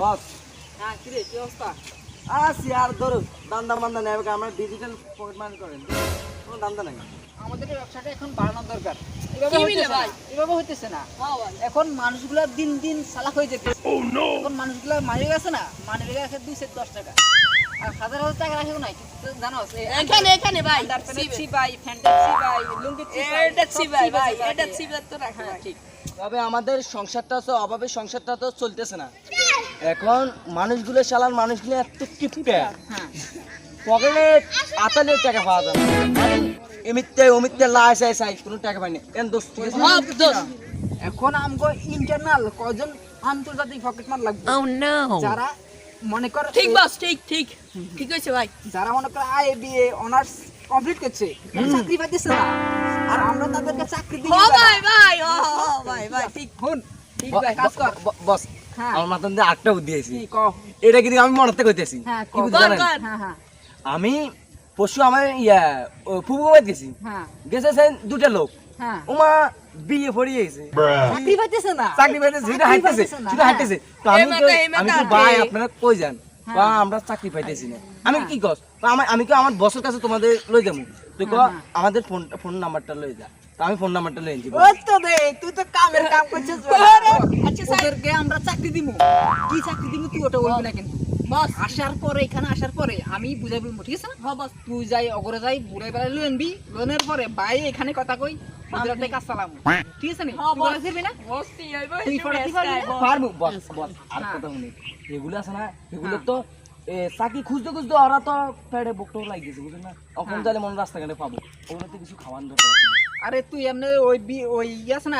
বস হ্যাঁ কি রে কি অবস্থা? আছি আর ধরো দান্দা মান্দা নেবে আমরা ডিজিটাল পকেট মানি করেন কোনো দান্দা নাই আমাদের এই ব্যবসাটা এখন বাড়ানোর দরকার। কি মিলে ভাই? এভাবে হইতেছে না। হ্যাঁ ভাই। এখন মানুষগুলো দিন দিন চালাক হয়ে যেতেছে। এখন মানুষগুলো মানি গেছে না, মানি ব্যাগে রাখে 2 সেট 10 টাকা আর হাজার হাজার টাকা রাখেও নাই। কিন্তু জানো এখানে ভাই ভাই ফ্যান্টাসি ভাই লুঙ্গি এটা ছিবাই ভাই, এটা ছিবাই তো রাখা হ্যাঁ ভাই। ঠিক। তবে আমাদের সংসারটা তো অভাবে সংসারটা তো চলতেছে না এখন মানুষগুলো চালান মানুষগুলো এত কিপটে হ্যাঁ পকেটে আতালের টাকা পাওয়া যায় না এমিতে অমিতে লাই চাই কোনো টাকা পাইনি এন দোস্ত ঠিক আছে সব দোষ। এখন আমগো ইন্টারনাল কজন আন্তর্জাতিক পকেট মার লাগবে Oh no. যারা মনে কর ঠিক বস, ঠিক ঠিক ঠিক হয়েছে ভাই। যারা মনে করে বিএ অনার্স কমপ্লিট করছে চাকরি পাইতেছে না আর আমরা তাদেরকে চাকরি দিই ও ভাই ভাই, ও ভাই ঠিক। শুন ঠিক ভাই কাজ কর বস হ্যাঁ আমার মাথায় দিয়ে আটটা বুদ্ধি আছে কি কও এটা কিন্তু আমি মনে থেকে কইতেছি হ্যাঁ কি বুঝতে জানেন হ্যাঁ হ্যাঁ আমি পরশু আমার ফুবু বাড়ি গেছি হ্যাঁ গেছে সেই দুটা লোক হ্যাঁ ওমা বিয়ে পড়িয়ে গেছে চাকরি পাইতেছে না চাকরি পাইতেছে সেটা হাঁটতেছে সেটা হাঁটতেছে তো আমি আমি তো ভাই আপনারা কই যান হ্যাঁ। বা আমরা চাকরি পাইতেছি না আমি কি কস আমি কি আমার বসের কাছে তোমাদের লই যাবো তুই কো আমাদের ফোন নাম্বারটা লই যা তো আমি ফোন নাম্বারটা লই আনছি ওই তো দে তুই তো কামের কাম করছিস আচ্ছা ওদেরকে আমরা চাকরি দিমু কি চাকরি দিমু তুই ওটা বলবি না কিন্তু বস আসার পরে এখানে আসার পরে আমি বুঝাই বলবো ঠিক আছে না হ্যাঁ বস। তুই যাই অগরে যাই বুড়াই বেড়াই লই আনবি লোনের পরে ভাই এখানে কথা কই ওদের কাজ চালাম ঠিক আছে নি হ্যাঁ তুই বস। বলে দিবি না বস তুই আইবো তুই পড়াতে পারবি না? পারবো বস বস আর হ্যাঁ। কথা শুনি এগুলো আছে না এগুলো হ্যাঁ। তো চাকরি খুঁজতে খুঁজতে ওরা তো পেটে বকটো লাগিয়েছে বুঝলেন না এখন হ্যাঁ। তাহলে মনে রাস্তাঘাটে পাবো ওগুলো তো কিছু খাওয়ান দরকার আছে আরে তুই এমনি ওই আছে না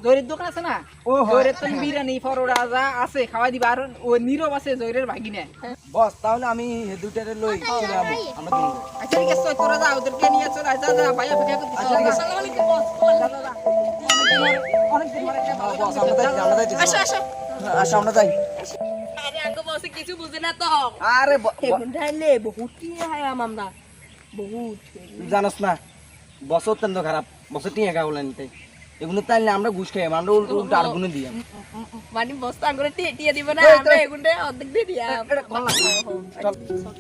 জয়রের দোকান আছে না ও হয়। জয়রের তো বিরিয়ানি পরোটা যা আছে খাওয়াই দিবা আর ওই নীরব আছে জয়রের ভাগিনা বস তাহলে আমি দুটারে লই চলে যাবো আমরা দুজন আচ্ছা ঠিক আছে তোরা যা ওদেরকে নিয়ে চলে আয়, যা যা ভাই অপেক্ষা করতেছে আচ্ছা, ঠিক আছে। আসসালামু আলাইকুম বস। অনেকদিন পরে একটা ভালো বস আমরা যাই আমরা যাই আসো আসো। আসো আমরা যাই আরে আঙ্গো বসে কিছু বুঝে না তো। আরে এখন ঢাইলে বহুত কি হয় আমরা বহুত। জানোস না বছর তেন খারাপ বছর টিয়া গা বলেন তাই এগুলো তাইলে আমরা ঘুষ খাই আমরা উল্টো উল্টো আর গুনে দিই মানে বস্তা করে টিয়ে দিব না, আমরা এগুনটা অর্ধেক দিয়ে দিয়াম। চল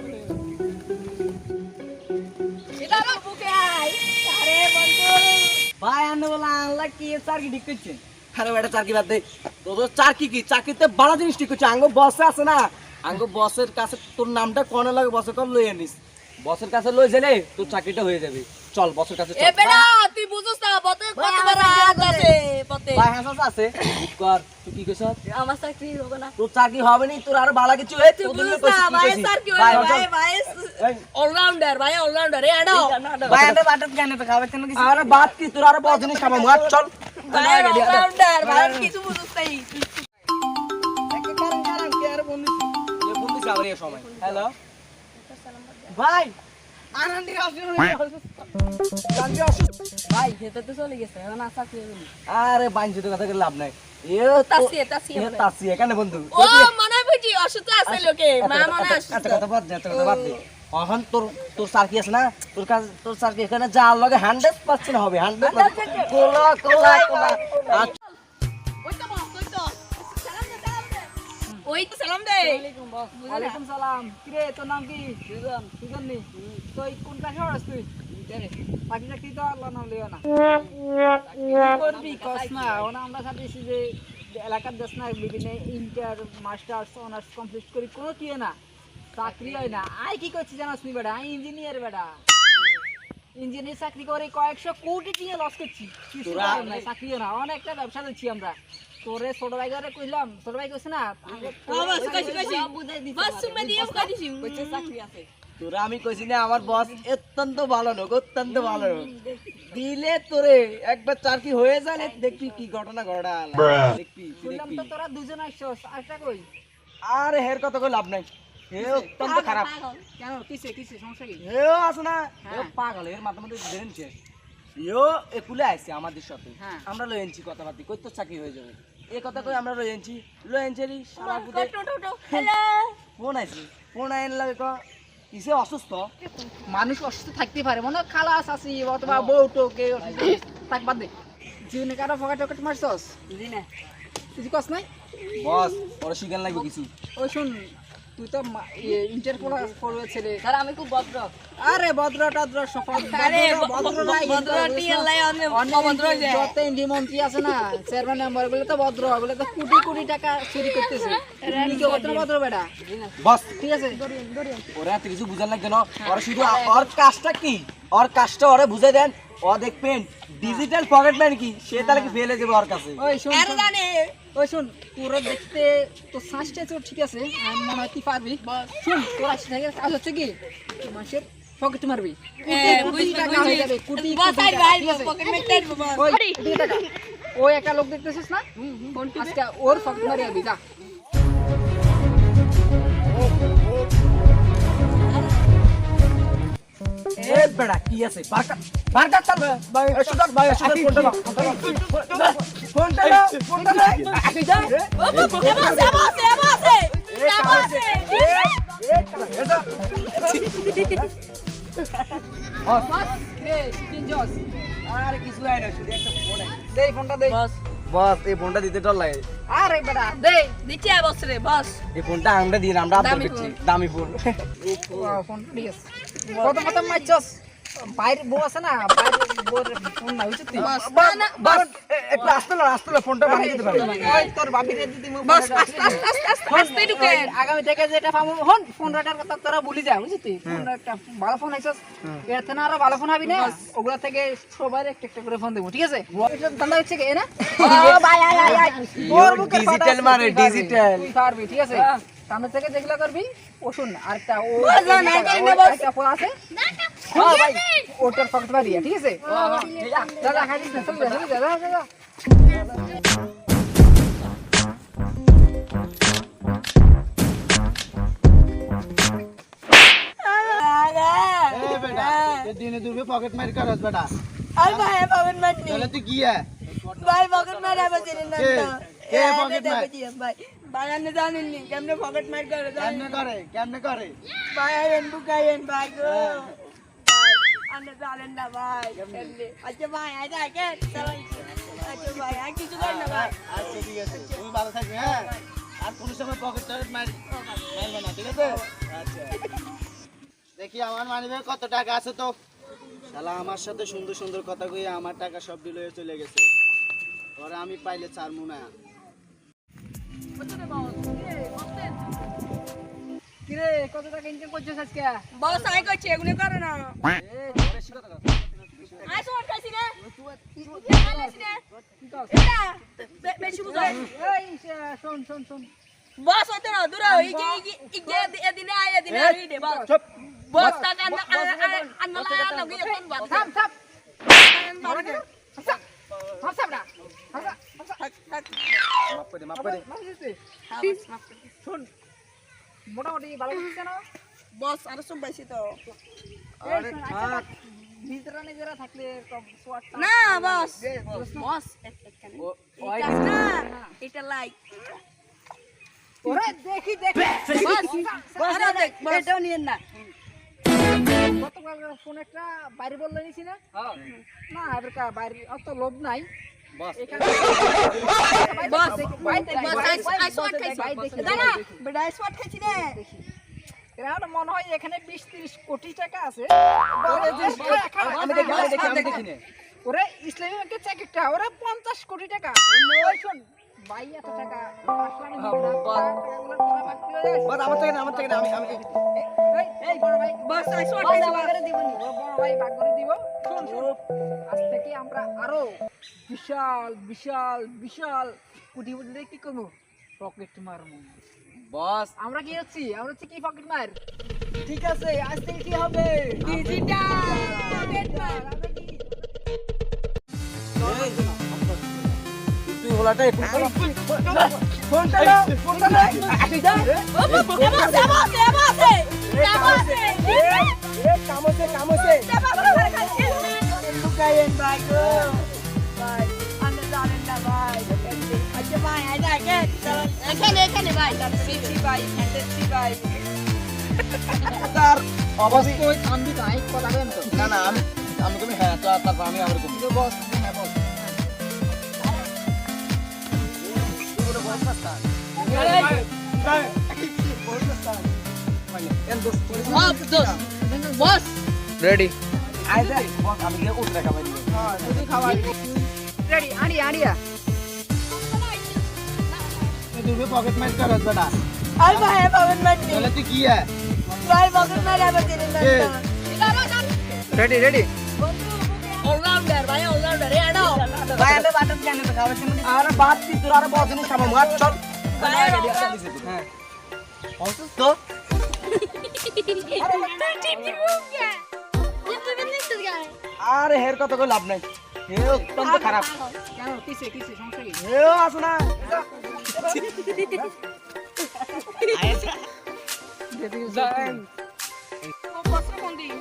এটা আমার বুকে আয়। আরে বন্ধু। ভাই আন্নে বলা আল্লাহ কি চারকি ঠিক করছে আরে বেটা চারকি বাদ দে তোর চারকি কি চাকরিতে বড় জিনিস ঠিক করছে আঙ্গ বস আছে না আঙ্গ বসের কাছে তোর নামটা কোনে লাগে বসের কাছে লই আনিস বসের কাছে লই গেলে তোর চাকরিটা হয়ে যাবে চল বসের কাছে এ বেটা তুই বুঝছ না পথে কত বড় হাত আছে পথে। ভাই হাসাস আছে কর তুই কি কইছ আমার চাকরি হবে না। তোর চাকরি হবে নি তোর আরো ভালো কিছু হয়ে তুই বুঝছ না ভাই স্যার কি হয় ভাই অলরাউন্ডার ভাই অলরাউন্ডার এ আডো ভাই আরে বাটত গানে তো খাবে কেন কিছু আরে বাত কি তোর আরো বহুত জিনিস খাবো মার চল ভাই অলরাউন্ডার ভাই কিছু বুঝছ তাই। হ্যালো ভাই ভাই সেটা তো চলে গেছে এখন আর চাকরি হবে না। আরে বাইন তো কথা লাভ নাই এ তাসি তাসি এখানে বন্ধু ও মনে বুঝি অসুস্থ আছে লোকে মা মনে অসুস্থ। একটা কথা বাদ দে একটা কথা বাদ দে এখন তোর তোর স্যার কি আছে না তোর কাছে তোর স্যার কি এখানে যা লগে 100% হবে 100% কোলা কোলা কোলা আচ্ছা ওই তো বস ওই তো সালাম দে সালাম দে। ওই তো সালাম দে। ওয়ালাইকুম বস। ওয়ালাইকুম সালাম কিরে তোর নাম কি সুজন সুজন নি তুই কোন ক্লাসে পড়াস তুই বাকি চাকরি তো আল্লাহ নাম লিও না করবি কস না ওনা আমরা সাথেছি যে এলাকার দেশ না বিভিন্ন ইন্টার মাস্টার্স অনার্স কমপ্লিট করি কোনো কি হয় না চাকরি হয় না আই কি করছি জানাস নি বেটা আই ইঞ্জিনিয়ার বেটা ইঞ্জিনিয়ার চাকরি করে কয়েকশো কোটি টাকা লস করছি চাকরিও না অনেকটা ব্যবসা দিচ্ছি আমরা তোরে ছোট ভাই করে কইলাম ছোট ভাই কইছে না বস কইছি কইছি বস সুমে দিয়ে কইছি কইছে চাকরি আছে। তোরা আমি কইছি না আমার বস অত্যন্ত ভালো লোক অত্যন্ত ভালো লোক দিলে তোরে একবার চাকরি হয়ে যাবে দেখবি কি ঘটনা ঘটা দেখবি শুনলাম তো তোরা দুজন আসছস আরেকটা কই আরে হের কথা কই লাভ নাই হে অত্যন্ত খারাপ কেন কিসে কিসে সমস্যা কি হেও আছে না হ্যাঁ। পাগল এর মাথার দেনছে ইও একুলে আইছে আমাদের সাথে হ্যাঁ। আমরা লই আনছি কথাবার্তা কই তো চাকরি হয়ে যাবে এই কথা কই আমরা লই আনছি সারা বুদে হ্যালো ফোন আইছে ফোন আইন লাগে ক কিসে অসুস্থ মানুষ অসুস্থ থাকতে পারে মনে হয় খালাস আছি অথবা বউ টোকে অসুস্থ থাক বাদ দে জীবনে কারো ফকা টকেট মারছস জি না কিছু কস নাই বস ওরা শিখান লাগবে কিছু। ওই শুন তুই তো ইন্টার পড়বে ছেলে স্যার আমি খুব ভদ্র। আরে ভদ্র টদ্র সফল আরে ভদ্র নাই ভদ্র টিয়ার লাই অনেক অভদ্র হয়ে যায়। যত এমপি মন্ত্রী আছে না চেয়ারম্যান মেম্বার গুলো তো ভদ্র বলে তো কোটি কোটি টাকা চুরি করতেছে তুই কি ভদ্র বেটা বস ঠিক আছে ওরা এত কিছু বুঝান লাগবে না, ওরা শুধু ওর কাজটা কি, ওর কাজটা ওরা বুঝাই দেন। ও দেখবেন ডিজিটাল পকেট ম্যান কি, সে তাহলে কি ফেলে যাবে ওর কাছে। ওই শুন আরে জানে ওই শুন তোরা দেখতে তো শ্বাসটা তোর ঠিক আছে আমি মনে হয় তুই পারবি শুন তোর আসতে থেকে কাজ হচ্ছে কি মাসের পকেট মারবি কোটি টাকা হয়ে যাবে কোটি বস কোটি আই টাকা, ভাই ঠিক আছে? পকেট মেট টাইট বস। ওই কোটি টাকা। ওই একটা লোক দেখতেছিস না আজকে ওর পকেট মারি আবি যা এ বেটা কি আছে বারকা বারকা চল ভাই সুদাক ভাই সুদাক ফোনটা দাও ফোনটা দাও ফোনটা দাও আকি যা ও এবাসে এবাসে এবাসে এবাসে। বাস রে তিন জস আরে কিছু আই না শুধু একটা ফোন আই। দে ফোনটা দে বস বস এই ফোনটা দিতে ডর লাগে। আরে বেটা দে দিচ্ছি বস রে বস। এই ফোনটা আমরা দিন আমরা আপলোড দামি করছি ফোন। দামি ফোন। ফোন ঠিক আছে কত কত মাইছস বাইরে বউ আছে না বাইরে বউর ফোন না বুঝছিস তুই বস বস না বস একটু আসতে ফোনটা বানিয়ে দিতে পারি। ওই তোর ভাবি রে দিদি মুখ বস আস্তে আস্তে আস্তে আস্তে ঢুকেন। আগামী থেকে যেটা পাবো হন ফোন রাখার কথা তোরা ভুলি যা বুঝছিস তুই ফোন একটা ভালো ফোন আইছস এর থেকে আরো ভালো ফোন হবি না ওগুলা থেকে সবার একটা একটা করে ফোন দেবো ঠিক আছে এটা ধান্দা হচ্ছে কি না ও ভাই আই আই আই তোর বুকের পাটা ডিজিটাল মানে তুই পারবি, ডিজিটাল। তুই পারবি ঠিক আছে সামনে থেকে যেগুলো করবি ও শুন আরেকটা ও বস, না, না, করি না, বস। একটা ফোন আছে হ্যাঁ ভাই ওটার ফোন মারিয়া ঠিক আছে যা যা খাইছিস না চল যা যা যা যা ए बेटा ये दिन दूर में पॉकेट मार कर बेटा আই ভাই পকেট মেট নি चले तू की है ভাই পকেট মেট আছে না কে? তো কে pocket মার? ভাই ভাই আপনি জানেন নি কেমনে পকেট মার করে জানেন कैमने करे ভাই আইন বুকাইন ভাই গো ভাই আপনি জানেন না ভাই কেমনে আচ্ছা ভাই আই দেখেন আচ্ছা ভাই আর কিছু করেন না ভাই अच्छा ठीक है তুমি ভালো থাকবে হ্যাঁ আর কোন সময় পকেট মারবে না ঠিক আছে আচ্ছা দেখি আমার মানিবে কত টাকা আছে তো শালা আমার সাথে সুন্দর সুন্দর কথা কই আমার টাকা সব ডিল হয়ে চলে গেছে পরে আমি পাইলে ছাড়মু না কিরে কত টাকা ইনকাম করছিস আজকে বস আই করছে এগুলো করে না আই শর্ট খাইছি না এটা বেশি বুঝাই এই শোন শোন শোন বস হইতো না দূর ইগে এদিনে আয় এদিনে আই দে বস চুপ বস টাকা আন্না লাগি এখন বাদ থাম থাম মাফ করে শোন মোটামুটি ভালো করছিস না বস আর সব বেশি তো আরে থাক ভিতরে নিজেরা থাকলে সোয়াট না বস বস ওই না এটা লাইক ওরে দেখি দেখি বস আরে দেখ এটাও নিয়েন না গতকাল ফোন একটা বাইরে বললে নিছি না না এবার বাইরে অত লোভ নাই বস এখানে বস বাইরে বস আই শর্ট খাইছি দাদা বেটা আই শর্ট খাইছি রে এরা মনে হয় এখানে 20-30 কোটি টাকা আছে আমি দেখি না ওরে ইসলামী ব্যাংকের চেকটা ওরে 50 কোটি টাকা ওই শোন ভাই এত টাকা আসলাম বস আমার থেকে না আমি এই বড় ভাই বস আই শর্ট বড় খাইছি ভাই দিব নি বড় ভাই ভাগ করে দিব শোন শোন আজ থেকে আমরা আরো বিশাল বিশাল বিশাল কোটিপতি কি করব পকেট মারমু বস আমরা কি হচ্ছি আমরা হচ্ছি কি পকেট মার ঠিক আছে আজ থেকে কি হবে ডিজিটাল পকেট মার তুই হলাটা ফোনটা দাও আকি যা কাম আছে লুকাইন ভাই গো ভাই আন্না জানেন না ভাই আচ্ছা ভাই আই দেখেন এখানে ভাই সিসি ভাই সিসি ভাই তার অবশ্যই কই আমি তাই কথা বলেন তো না না আমি তুমি হ্যাঁ তারপর আমি আবার বস হ্যাঁ বল বস রেডি আমি গিয়ে উঠে খাবার দিই তুই খাওয়া রেডি আড়িয়া तू भी पॉकेट मार कर रहा बेटा আর ভাই পকেট মারনি बोले तू की है ভাই পকেট মারে আবার দিলেন না রেডি অলরাউন্ডার ভাই অলরাউন্ডার এডো ভাই আমি বাটন জানি তো খাবার সামনে আরে বাদ দি তোর আরে বহুত জিনিস খাবো মার চল ভাই হ্যাঁ অসুস্থ তো আরে হের কথা কই লাভ নাই হে অত্যন্ত খারাপ কেন কিসে সমস্যা কি হে আসো না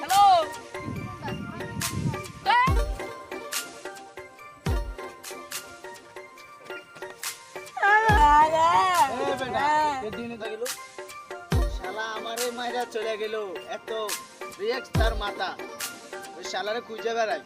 হ্যালো এ বেটা এ দিনে তো গেল শালা আমারে মাইরা চলে গেল এত রিয়াক্ট তার মাথা ওই শালারে খুঁজে বেড়াই